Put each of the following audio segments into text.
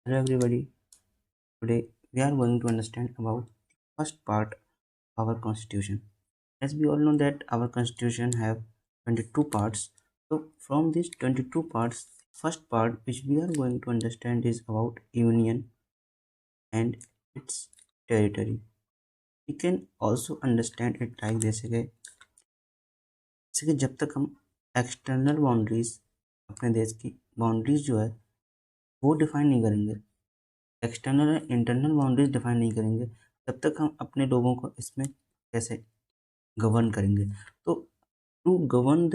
Hello everybody. Today we are going to understand about the first part of our constitution. As we all know that our constitution have 22 parts. So from these 22 parts, first part which we are going to understand is about union and its territory. We can also understand it like जैसे कि जब तक हम external boundaries अपने देश की boundaries जो है वो डिफाइन नहीं करेंगे, external and internal boundaries define नहीं करेंगे, तब तक हम अपने लोगों को इसमें कैसे गवर्न करेंगे। तो to govern the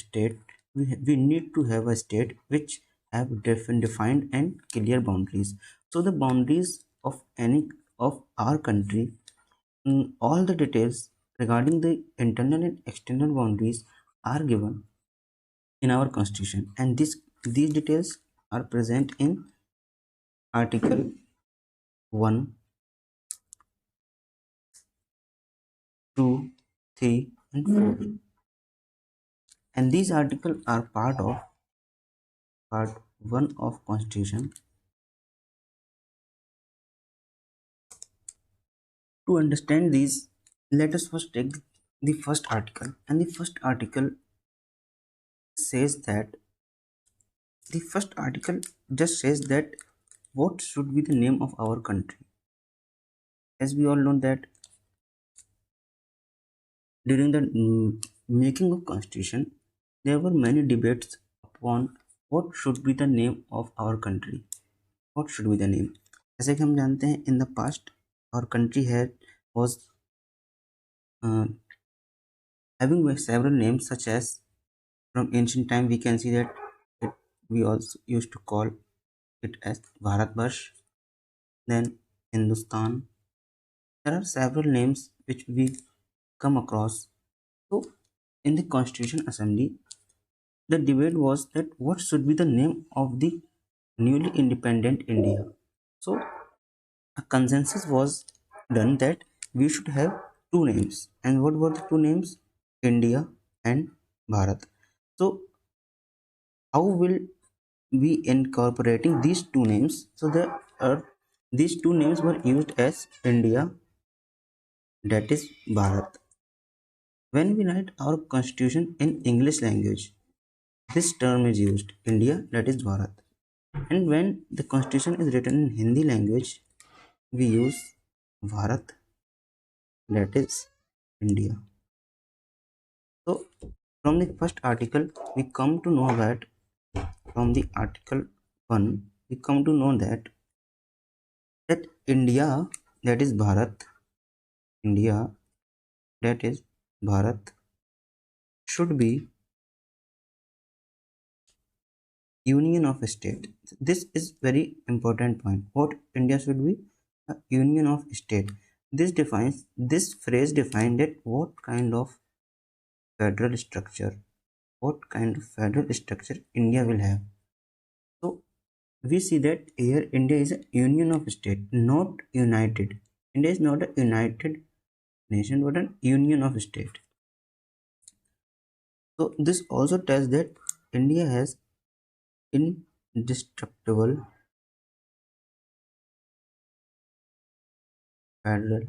state we need to have a state which have defined and clear boundaries. So the boundaries of any of our country, all the details regarding the internal and external boundaries are given in our constitution, and these details are present in article 1, 2, 3 and 4, and these articles are part of part 1 of constitution. To understand these, let us first take the first article, and the first article says that the first article just says that what should be the name of our country. As we all know that during the making of constitution, there were many debates upon what should be the name of our country. What should be the name? जैसे कि हम जानते हैं in the past our country had was uh, having several names, such as from ancient time we can see that it, we also used to call it as Bharatvarsh, then Hindustan. There are several names which we come across. So in the Constitution Assembly, the debate was that what should be the name of the newly independent India. So a consensus was done that we should have two names. And what were the two names? India and Bharat. So how will we incorporating these two names? So these two names were used as India, that is Bharat. When we write our constitution in English language, this term is used, India, that is Bharat. And when the constitution is written in Hindi language, we use Bharat, that is India. So from the first article, we come to know that from the article 1, we come to know that India, that is Bharat, India, that is Bharat, should be union of state. This is very important point. What India should be? A union of state. This phrase defines that what kind of federal structure, India will have. So we see that here India is a union of state, not united. India is not a united nation but an union of state. So this also tells that India has indestructible federal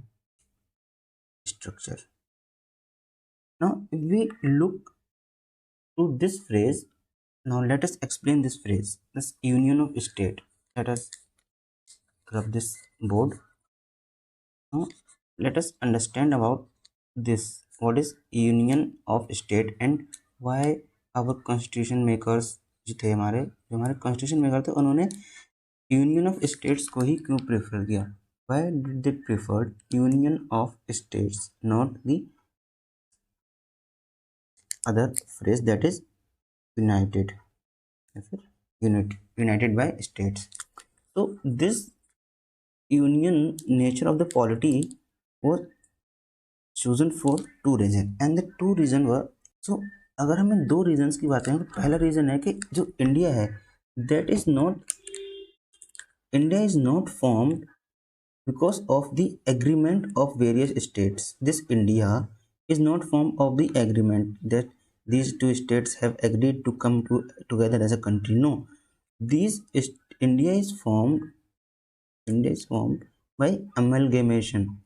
structure. Now if we look to this phrase, now let us explain this phrase, this union of state. Let us grab this board. Now let us understand about this. What is union of state and why our constitution makers जो हमारे constitution maker थे उन्होंने union of states को ही क्यों prefer किया? Why did they prefer union of states, not the other phrase, that is united, united by states? So this union nature of the polity was chosen for two reasons, and the two reason were, so अगर हमें दो reasons की बात करें तो पहला reason है कि जो इंडिया है, that is not India is not formed because of the agreement of various states. This India is not formed of the agreement that these two states have agreed to come together as a country. No, these India is formed by amalgamation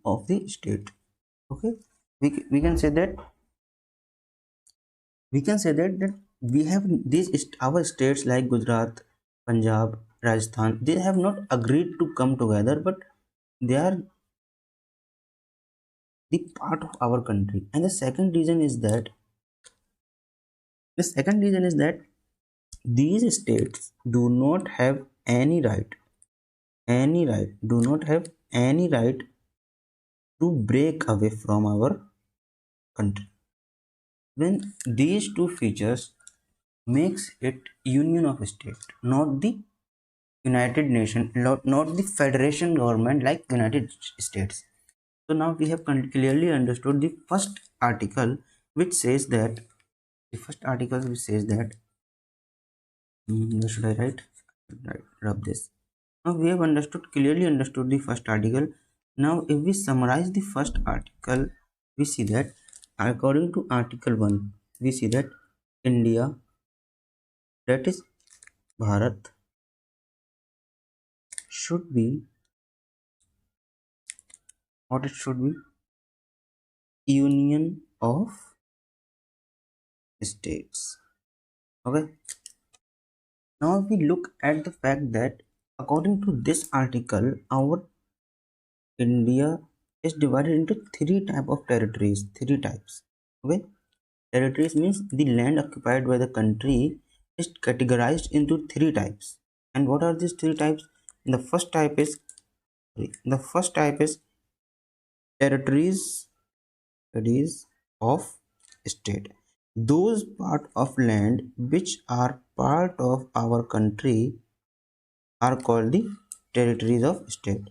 of the state. Okay, we can say that that we have these our states like Gujarat, Punjab, Rajasthan. They have not agreed to come together, but they are the part of our country. And the second reason is that these states do not have any right to break away from our country. When these two features makes it union of state, not the United Nation, not the federation government like United States. So now we have clearly understood the first article, which says that where should I write? Rub this. Now we have clearly understood the first article. Now if we summarize the first article, we see that according to Article 1, we see that India, that is Bharat, should be what it should be, union of states. Okay. Now we look at the fact that according to this article, our India is divided into three type of territories. Three types. Okay. Territories means the land occupied by the country is categorized into three types. And what are these three types? The first type is territories of state. Those part of land which are part of our country are called the territories of state.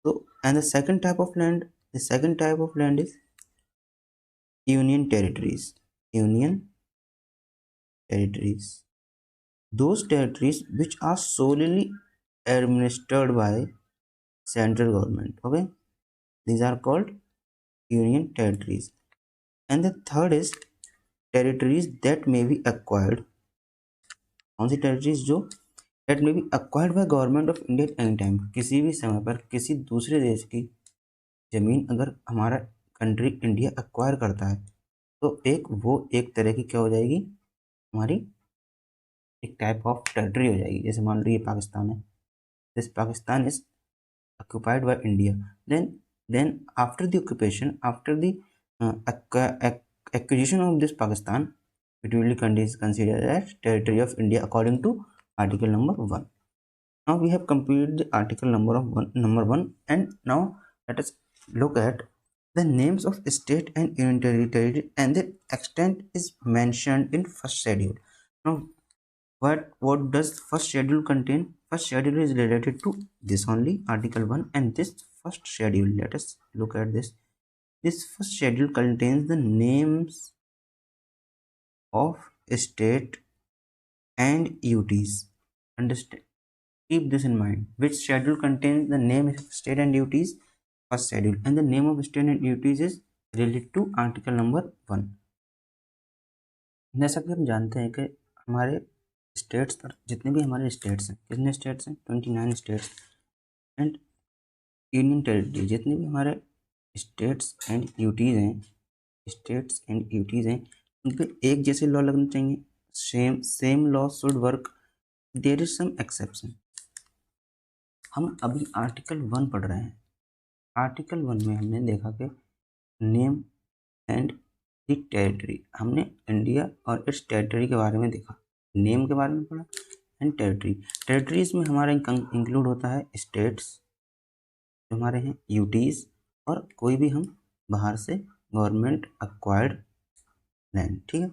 So, and the second type of land is union territories. Union territories. Those territories which are solely administered by central government. Okay, these are called union territories. And the third is territories that may be acquired. कौन सी territories जो that may be acquired by government of India at any time. किसी भी समय पर किसी दूसरे देश की जमीन अगर हमारा कंट्री इंडिया एक्वायर करता है तो एक तरह की क्या हो जाएगी, हमारी एक टाइप ऑफ टेरिटरी हो जाएगी. जैसे मान लो ये पाकिस्तान है, this Pakistan is occupied by India. Then after the occupation, after the acquisition of this Pakistan, it will be considered as territory of India according to article number 1. Now we have completed the article number 1, and now let us look at the names of state and union territory, and the extent is mentioned in first schedule. Now what does first schedule contain? First schedule is related to this only, article 1, and this first schedule, let us look at this. This first schedule contains the names of state and UTs. Understand, keep this in mind. Which schedule contains the name of state and UTs? First schedule. And the name of state and UTs is related to article number 1. जैसा कि हम जानते हैं कि हमारे states पर जितने भी हमारे स्टेट्स हैं, कितने स्टेट्स हैं? 29 स्टेट्स एंड यूनियन टेरिटरी. जितने भी हमारे स्टेट्स एंड यूटीज़ हैं उन पर एक जैसे लॉ लगने चाहिए. Same law should work. There is some exception. हम अभी आर्टिकल 1 पढ़ रहे हैं. आर्टिकल 1 में हमने देखा कि नेम एंड द टेरिटरी. हमने इंडिया और इट्स टेरिटरी के बारे में देखा, नेम के बारे में पढ़ा एंड टेरिटरीज में हमारा इंक्लूड होता है स्टेट्स जो हमारे हैं, यूटीज, और कोई भी हम बाहर से गवर्नमेंट अक्वायर्ड लैंड. ठीक है,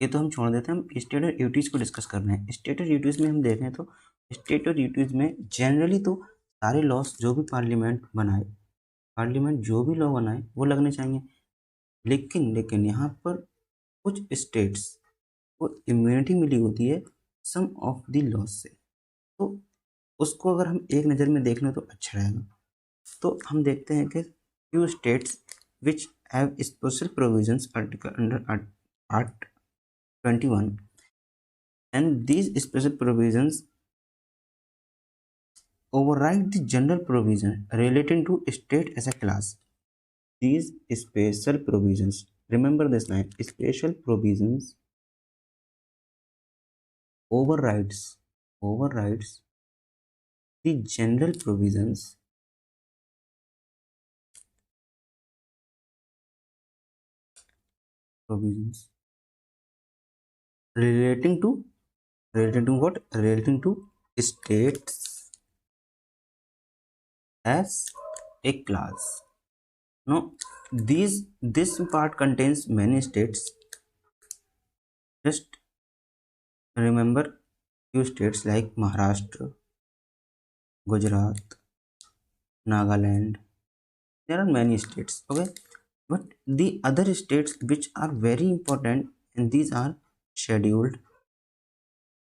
ये तो हम छोड़ देते हैं. हम स्टेट और यूटीज को डिस्कस कर रहे हैं. स्टेट और यूटीज में हम देखें तो स्टेट और यूटीज में जनरली तो सारे लॉस जो भी पार्लियामेंट जो भी लॉ बनाए वो लगने चाहिए. लेकिन यहाँ पर कुछ स्टेट्स को इम्यूनिटी मिली होती है सम ऑफ द लॉस से. तो उसको अगर हम एक नज़र में देख लें तो अच्छा रहेगा. तो हम देखते हैं कि few states which have special provisions under Art 21 and these special provisions override the general provision relating to state as a class. These special provisions, remember this line, special provisions overrides the general provisions relating to what? Relating to states as a class. Now, this part contains many states. Just remember few states like Maharashtra, Gujarat, Nagaland. There are many states, okay? But the other states which are very important, and these are scheduled,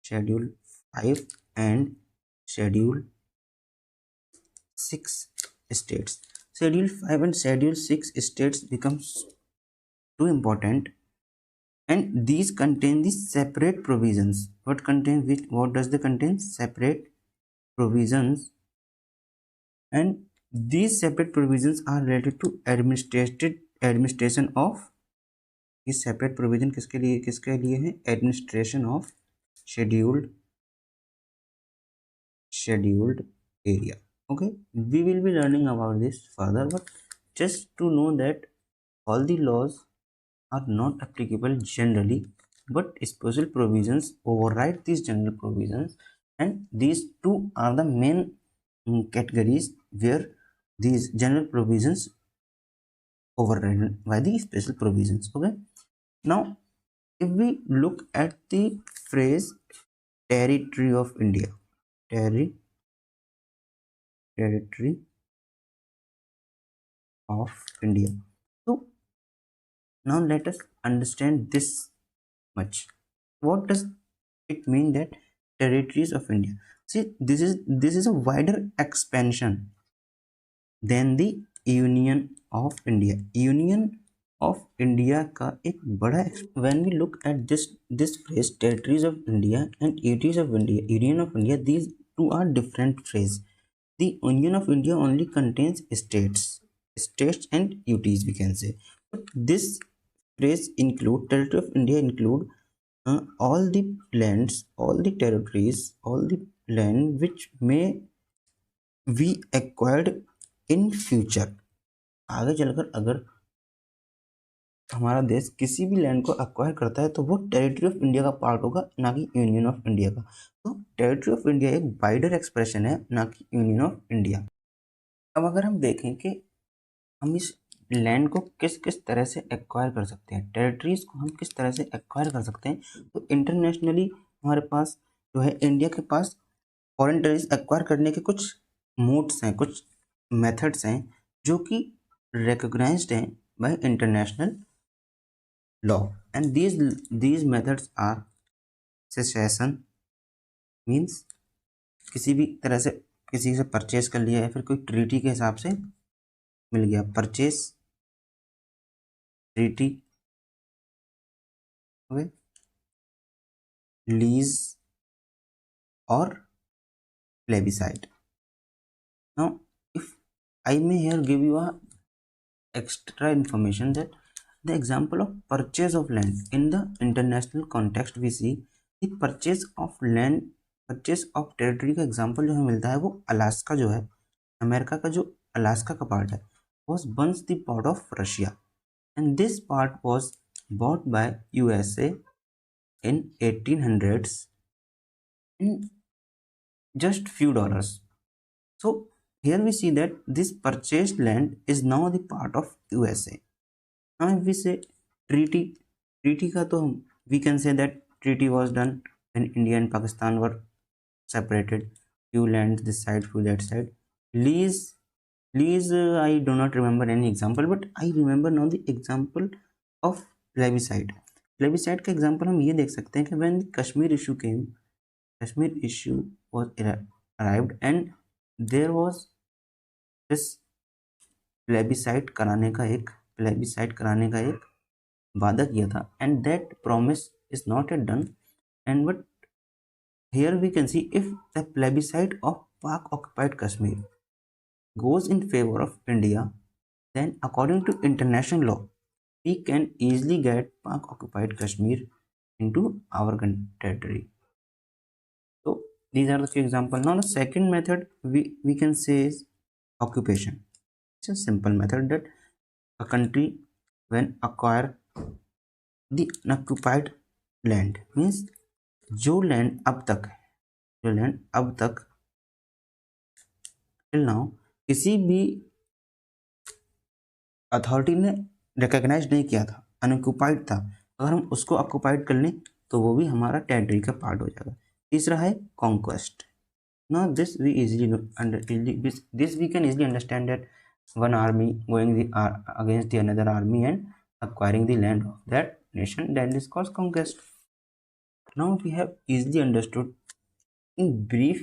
schedule 5 and schedule 6 states. Schedule 5 and schedule 6 states becomes too important, and these contain the separate provisions. What does they contain? Separate provisions, and these separate provisions are related to administration of, ये separate provision किसके लिए है? Administration of scheduled area. Okay, we will be learning about this further, but just to know that all the laws are not applicable generally, but special provisions override these general provisions, and these two are the main categories where these general provisions overridden by the special provisions. Okay, now if we look at the phrase territory of India, territory of India. So now let us understand this much. What does it mean that territories of India? See, this is a wider expansion than the Union of India. Union of India का एक बड़ा when we look at this phrase territories of India and UTs of India, Union of India, these two are different phrases. The Union of India only contains states and UTs, we can say. But this phrase include territory of India include all the lands, all the territories, all the land which may we acquired in future. आगे चलकर अगर हमारा देश किसी भी land को acquire करता है तो वो टेरिटरी ऑफ इंडिया का पार्ट होगा, ना कि यूनियन ऑफ इंडिया का. तो टेरिटरी ऑफ इंडिया एक वाइडर एक्सप्रेशन है, ना कि यूनियन ऑफ इंडिया. अब अगर हम देखें कि हम इस लैंड को किस किस तरह से एक्वायर कर सकते हैं, टेरिटरीज को हम किस तरह से एक्वायर कर सकते हैं, तो इंटरनेशनली हमारे पास जो है, इंडिया के पास फॉरेन टेरिटरीज एक्वायर करने के कुछ मोड्स हैं, कुछ मेथड्स हैं जो कि रिकॉग्नाइज्ड हैं bye international law. And these methods are cessation, means किसी भी तरह से किसी से परचेज कर लिया या फिर कोई ट्रीटी के हिसाब से मिल गया, परचेज ट्रीटी, ओके, लीज और plebiscite. Now if I may here give you a extra information that the example of purchase of land in the international context, we see the purchase of land, purchase of territory का example जो हमें मिलता है वो Alaska जो है, America का जो अलास्का का पार्ट है, was once the part of Russia, and this part was bought by USA in 1800s in just few dollars. So here we see that this purchased land is now the part of USA. Now if we say treaty का तो we can say that treaty was done when India and Pakistan were separated, few lands this side, few that side. Lease I do not remember any example, but I remember now the example of plebiscite. Plebiscite का example हम ये देख सकते हैं कि when Kashmir issue came, Kashmir issue was arrived and there was this plebiscite कराने का एक वादा किया था, and that promise is not at done, and but here we can see if the plebiscite of Pak occupied Kashmir goes in favor of India, then according to international law, we can easily get Pak occupied Kashmir into our territory. So these are the few examples. Now the second method we can say is occupation. It's a simple method that a country when acquire the unoccupied land means जो land अब तक है, जो land अब तक till now किसी भी authority ने रिकॉग्नाइज नहीं किया था, अनऑक्युपाइड था, अगर हम उसको ऑक्युपाइड कर लें तो वो भी हमारा टेरिटरी का पार्ट हो जाएगा। तीसरा है conquest. Now this we can easily understand that one army going against the another army and acquiring the land of that nation, that is called conquest. Now we have easily understood in brief,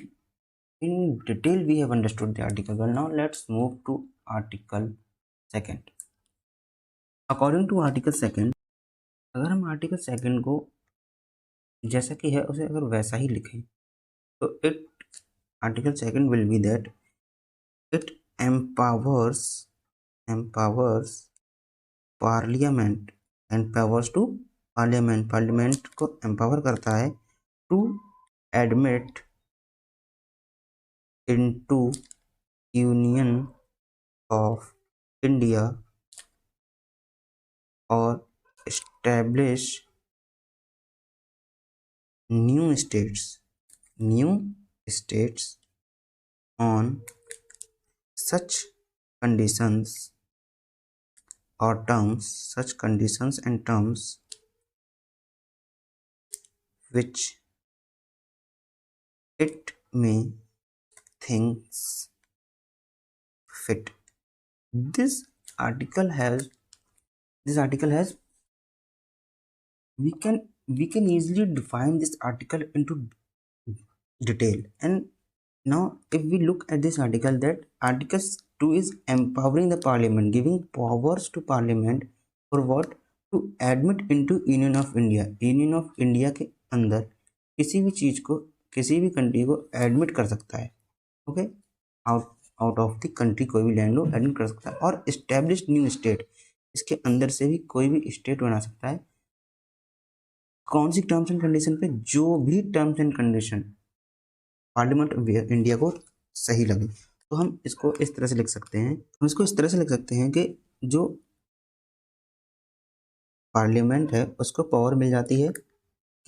in detail we have understood the article. Well, now let's move to article second. According to article second, अगर हम article second को जैसा कि है उसे अगर वैसा ही लिखें तो it article second will be that it empowers parliament parliament को empower करता है to admit into Union of India or establish new states on such conditions and terms which it may thinks fit. This article has we can easily define this article into detail. And now if we look at this article, that article 2 is empowering the parliament, giving powers to parliament for what? To admit into Union of India के अंदर किसी भी चीज को, किसी भी country को admit कर सकता है। Okay, out of the country कोई भी लैंड लो एडमिट कर सकता है। और एस्टेब्लिश न्यू स्टेट, इसके अंदर से भी कोई भी स्टेट बना सकता है। कौन सी टर्म्स एंड कंडीशन पे? जो भी terms and condition parliament of India को सही लगे। तो हम इसको इस तरह से लिख सकते हैं, कि जो पार्लियामेंट है उसको पावर मिल जाती है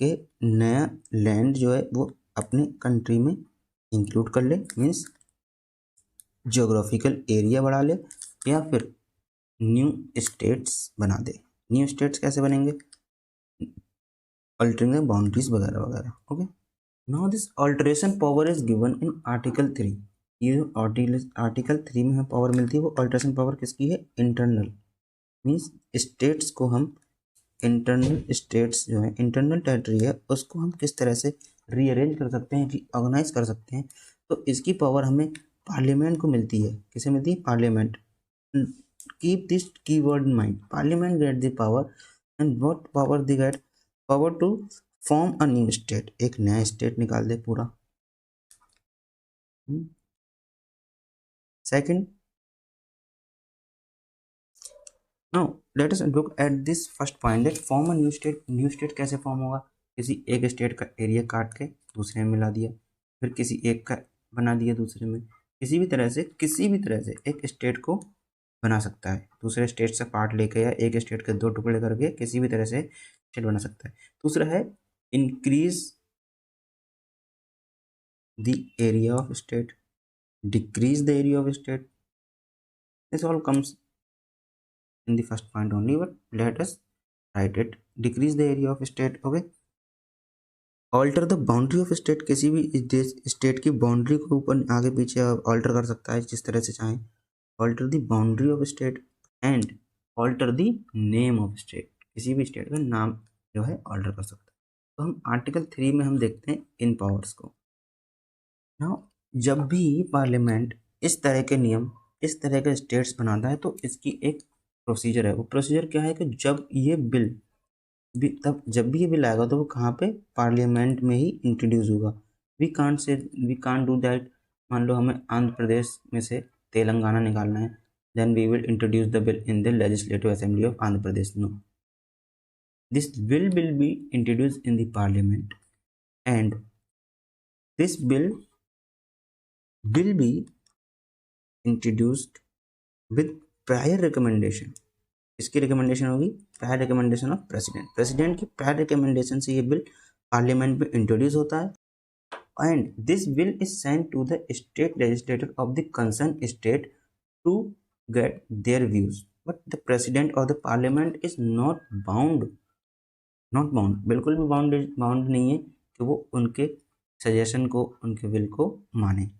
कि नया लैंड जो है वो अपने कंट्री में इंक्लूड कर ले, मीन्स जियोग्राफिकल एरिया बढ़ा ले, या फिर न्यू स्टेट्स बना दे। न्यू स्टेट्स कैसे बनेंगे? अल्टरिंग द बाउंड्रीज वगैरह वगैरह। Okay, now this alteration power is given in article 3। ये जो आर्टिकल 3 में हमें पावर मिलती है वो अल्टरेशन पावर किसकी है? इंटरनल, मीन्स स्टेट्स को हम इंटरनल स्टेट्स जो है, इंटरनल टेरिटरी है, उसको हम किस तरह से रीअरेंज कर सकते हैं, रीऑर्गेनाइज कर सकते हैं। तो इसकी पावर हमें पार्लियामेंट को मिलती है। किसे मिलती है? Parliament. Keep this keyword in mind, parliament get the power, and what power they get? Power to form a new state, एक नया स्टेट निकाल दे पूरा। Second, now let us look at this first point, that form a new state. New state कैसे form होगा? किसी एक state का एरिया काट के दूसरे में मिला दिया, फिर किसी एक का बना दिया दूसरे में। किसी भी तरह से एक स्टेट को बना सकता है, दूसरे स्टेट से पार्ट लेके या एक स्टेट के 2 टुकड़े करके किसी भी तरह से स्टेट बना सकता है। दूसरा है increase the area of state, decrease the area of state. This all comes in the first point only, but let us write it. Decrease the area of state. Okay, alter the boundary of state, किसी भी state की boundary को ऊपर आगे पीछे alter कर सकता है जिस तरह से चाहे। Alter the boundary of state and alter the name of state, किसी भी स्टेट का नाम जो है ऑल्टर कर सकता है। तो हम आर्टिकल 3 में हम देखते हैं इन पावर्स को। नाउ जब भी पार्लियामेंट इस तरह के नियम, इस तरह के स्टेट्स बनाता है तो इसकी एक प्रोसीजर है। वो प्रोसीजर क्या है कि जब ये बिल भी आएगा तो वो कहाँ पे? पार्लियामेंट में ही इंट्रोड्यूस होगा। We can't do that. मान लो हमें आंध्र प्रदेश में से तेलंगाना निकालना है, then we will introduce the bill in the legislative assembly of Andhra Pradesh. No, this bill will be introduced in the parliament, and this bill will be introduced with prior recommendation. इसकी recommendation होगी prior recommendation of president. President की prior recommendation से ये bill parliament में introduce होता है, and this bill is sent to the state legislature of the concerned state to get their views. But the president or the parliament is not bound, बिल्कुल भी bound नहीं है कि वो उनके सजेशन को, उनके विल को माने.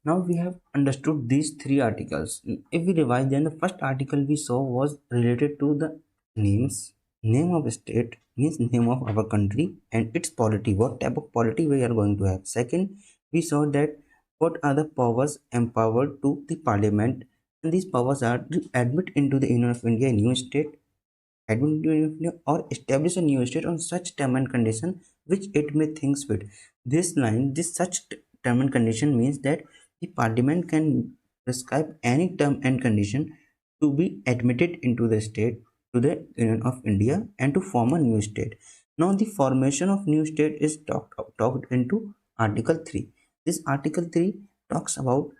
Now we have understood these three articles. If we revise, then the first article we saw was related to the names. Name of state means name of our country and its polity, what type of polity we are going to have. Second, we saw that what are the powers empowered to the parliament, and these powers are to admit into the Union of India a new state, admit into the Union of India, or establish a new state on such term and condition which it may think fit. This line, this such term and condition means that the parliament can prescribe any term and condition to be admitted into the state, to the Union of India, and to form a new state. Now the formation of new state is talked into Article 3. This Article 3 talks about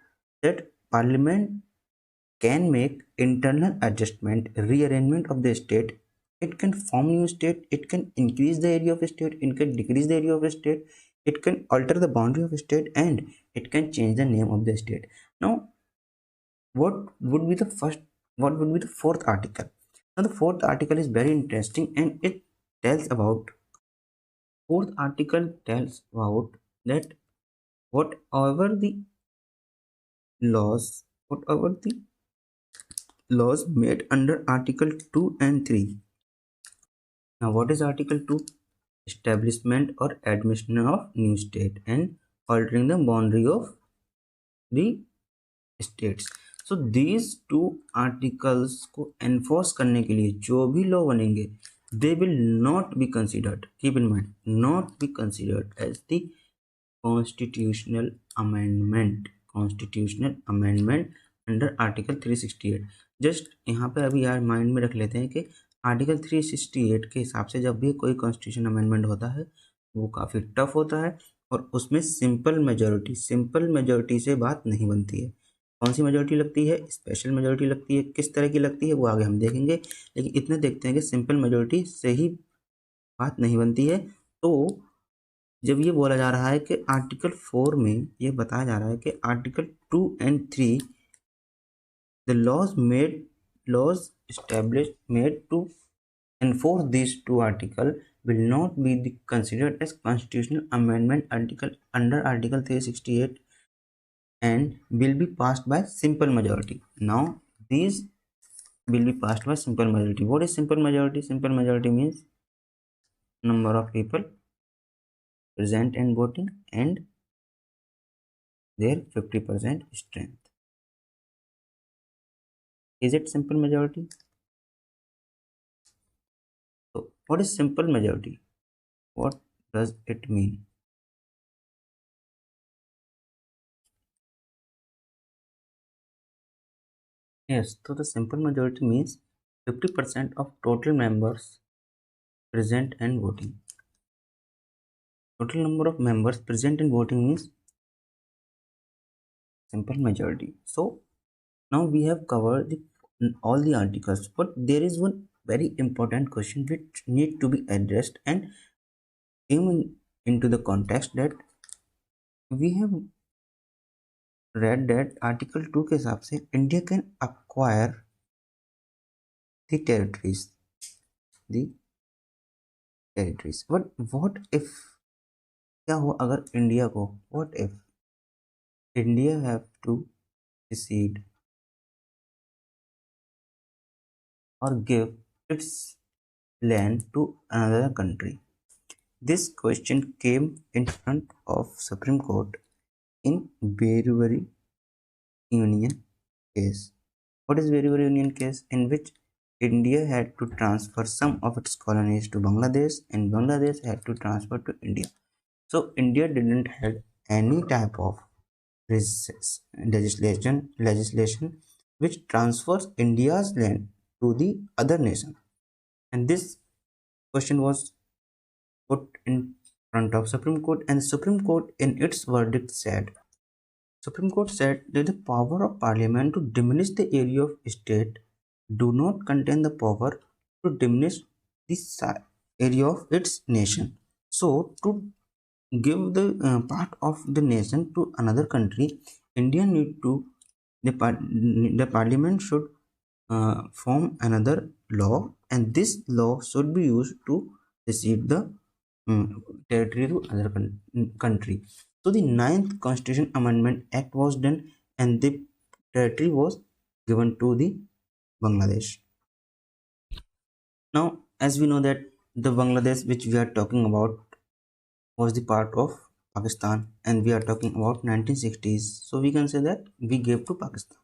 that parliament can make internal adjustment, rearrangement of the state. It can form new state, it can increase the area of a state, it can decrease the area of a state, it can alter the boundary of a state, and it can change the name of the state. Now, what would be the fourth article? Now, the fourth article is very interesting, and it tells about fourth article tells about that whatever the laws, whatever the laws made under Article 2 and 3. Now, what is Article 2? Establishment or admission of new state and altering the boundary of the states. So these two articles को enforce करने के लिए जो भी law बनेंगे, they will not be considered, keep in mind, not be considered as the constitutional amendment under article 368. Just यहाँ पे अभी यार माइंड में रख लेते हैं कि आर्टिकल 368 के हिसाब से जब भी कोई कॉन्स्टिट्यूशन अमेंडमेंट होता है वो काफ़ी टफ होता है, और उसमें सिंपल मेजोरिटी से बात नहीं बनती है. कौन सी मेजोरिटी लगती है? स्पेशल मेजोरिटी लगती है. किस तरह की लगती है वो आगे हम देखेंगे, लेकिन इतने देखते हैं कि सिंपल मेजोरिटी से ही बात नहीं बनती है. तो जब ये बोला जा रहा है कि आर्टिकल 4 में ये बताया जा रहा है कि article 2 and 3 the laws established made to enforce these two articles will not be considered as constitutional amendment under article 368 and will be passed by simple majority. Now these will be passed by simple majority. What is simple majority? Simple majority means number of people present and voting and their 50% strength. Is it simple majority? So what is simple majority? What does it mean? Yes, so the simple majority means 50% of total members present and voting. Total number of members present and voting means simple majority. So now we have covered all the articles, but there is one very important question which need to be addressed and came into the context that we have read that article 2 के हिसाब से India can acquire the territories. But what if, क्या हो अगर India को, what if India have to secede or give its land to another country? This question came in front of Supreme Court in Berewari Union case. What is Berewari Union case? In which India had to transfer some of its colonies to Bangladesh and Bangladesh had to transfer to India. So India didn't have any type of legislation which transfers India's land to the other nation. And this question was put in front of Supreme Court, and Supreme Court in its verdict said, Supreme Court said that the power of Parliament to diminish the area of state do not contain the power to diminish the area of its nation. So, to give the part of the nation to another country, India need to the parliament should form another law, and this law should be used to receive the territory to other country. So the ninth Constitution Amendment Act was done, and the territory was given to the Bangladesh. Now, as we know that the Bangladesh which we are talking about was the part of Pakistan, and we are talking about 1960s. So we can say that we gave to Pakistan.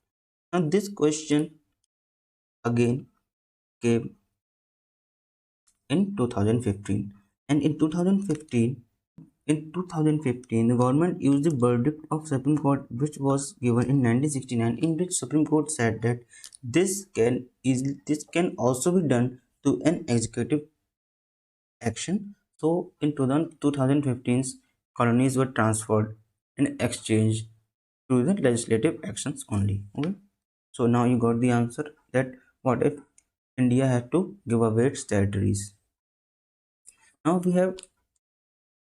Now this question again came in 2015, and in 2015 the government used the verdict of Supreme Court which was given in 1969, in which Supreme Court said that this can also be done to an executive action. So in 2015's colonies were transferred in exchange to the legislative actions only. Okay, so now you got the answer that what if India had to give away its territories. Now we have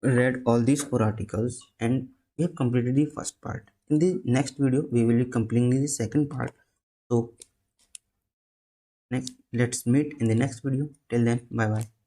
read all these four articles and we have completed the first part. In the next video we will be completing the second part. So next, let's meet in the next video. Till then, bye bye.